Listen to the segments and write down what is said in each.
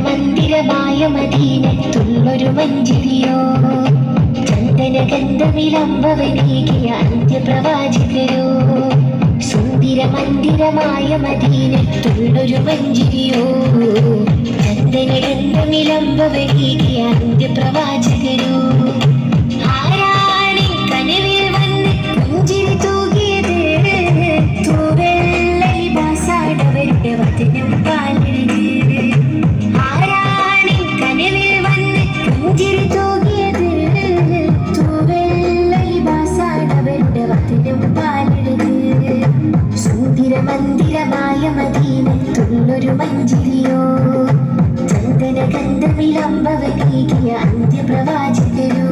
മന്ദിരമായ മദീനത്തുള്ളൊരു മഞ്ചരിയോ ചന്ദനഗന്ധവിലംബവനീകിയ അന്ത്യപ്രവാചകരോ. സുന്ദര മന്ദിരമായ മദീനത്തുള്ളൊരു മഞ്ചരിയോ ചന്ദനഗന്ധവിലംബവനീകിയ അന്ത്യപ്രവാചകരോ. ആരാണി കനവിൽ വന്ന് പുഞ്ചിരി തൂകിയത് തൂവെള്ള ലിബാസാടവരുടെ വചനം പാലരുത്. മന്ദിരമായ മദീനത്തുള്ളൊരു മഞ്ചരിയോ ചന്ദനഗന്ധവിലംബവനീകിയ അന്ത്യപ്രവാചകരോ.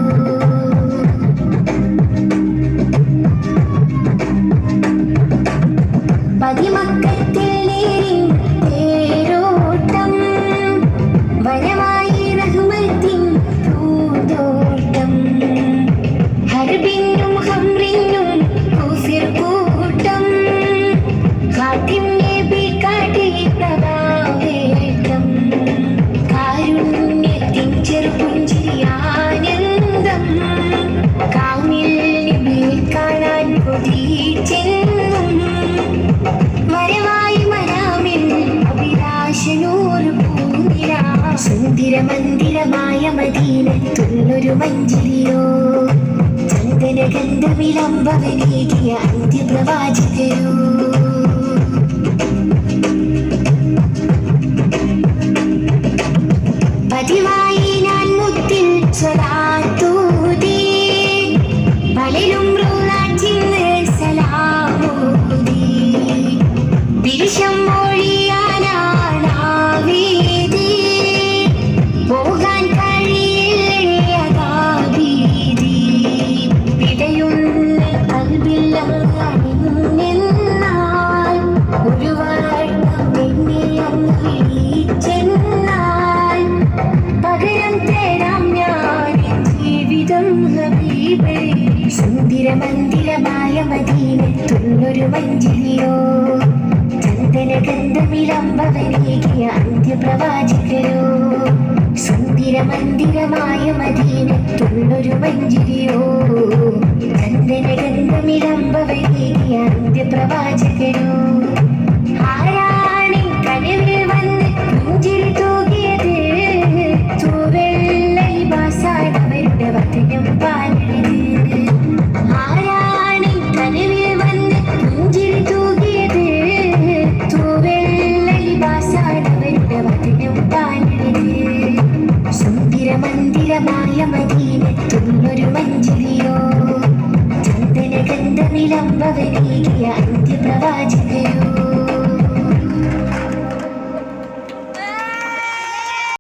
പതിമക്കത്തിൽ നേരിൻ തേരോട്ടം വനമായി റഹ്മത്തിൻ പൂന്തോട്ടം. ഹർബിനും ഹംറിനും കുഫിർ കൂട്ടം കാട്ടിൻ നബി കാട്ടിൽ പ്രഭാവേട്ടം. കാരുണ്യത്തിൻ ചെറുപുഞ്ചിരിയാനന്ദം കാമിൽ നബിയെ കാണാൻ കൊതിച്ചെന്നും. വരവായി മനാമിൽ അഭിലാഷനൂറ് പൂനില. സുന്ദര മന്ദിരമായ മദീനത്തുള്ളൊരു മഞ്ചരിയോ ചന്ദനഗന്ധവിലംബവനീകിയ അന്ത്യപ്രവാചകരോ. പതിവായി ഞാൻ മുത്തിൽ സ്വലാത്തൂതി പലരും റൂളാറ്റിന്ന് സലാമൂതി. പിരിശം മൊഴിയാനാണാവീതി പോകാൻ കഴിയില്ലതാവീതി. പിടയുന്ന കൽബില്ലങ്ങനിന്നാൽ ഒരു വട്ടം എന്നെ അങ്ങ് വിളിച്ചെന്നാൽ പകരം തേടാം ഞാൻ ജീവിതം ഹബീബേ. സുന്ദര മന്ദിരമായ മദീനത്തുള്ളൊരു മഞ്ചരിയോ ചന്ദനഗന്ധവിലംബവനീകിയ അന്ത്യപ്രവാചകരോ. സുന്ദര മന്ദിരമായ മദീനത്തുള്ളൊരു മഞ്ചരിയോ ചന്ദനഗന്ധവിലംബവനീകിയ അന്ത്യപ്രവാചകരോ. ആരാണി കനവിൽ വന്ന് പുഞ്ചിരി തൂകിയത് തൂവെള്ള ലിബാസാടവരുടെ വചനം പാലരുത്. ആരാണി കനവിൽ വന്ന് പുഞ്ചിരി തൂകിയത് തൂവെള്ള ലിബാസാടവരുടെ വചനം പാലരുത്. സുന്ദര മന്ദിരമായ മദീനത്തുള്ളൊരു മഞ്ചരിയോ ചന്ദനഗന്ധവിലംബവനീകിയ അന്ത്യപ്രവാചകരോ.